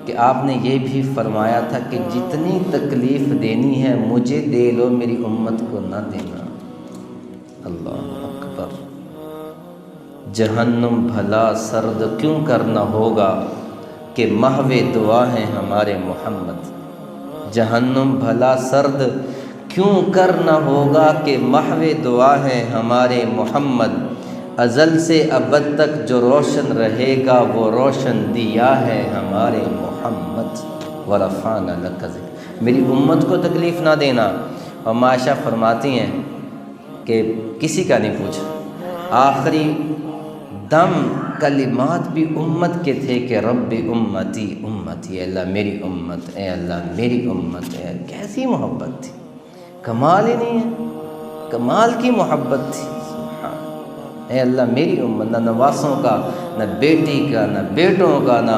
कि आपने ये भी फरमाया था कि जितनी तकलीफ़ देनी है मुझे दे लो, मेरी उम्मत को ना देना। अल्लाह अकबर। जहन्नुम भला सर्द क्यों करना होगा कि महवे दुआ हैं हमारे मोहम्मद। जहन्नुम भला सर्द क्यों करना होगा कि महवे दुआ हैं हमारे मोहम्मद। अज़ल से अबद तक जो रोशन रहेगा वो रोशन दिया है हमारे मोहम्मद। वरफ़ाना लका ज़िक्र। मेरी उम्मत को तकलीफ़ ना देना। और माशा फरमाती हैं कि किसी का नहीं पूछा, आखिरी दम कलिमात भी उम्मत के थे कि रब्बी उम्मती उम्मती, अल्लाह मेरी उम्मत, ए अल्लाह मेरी उम्मत है। कैसी मोहब्बत थी, कमाल ही नहीं है, कमाल की मोहब्बत थी। सुभान, ए अल्लाह मेरी उम्मत, न नवासों का, न बेटी का, न बेटों का, ना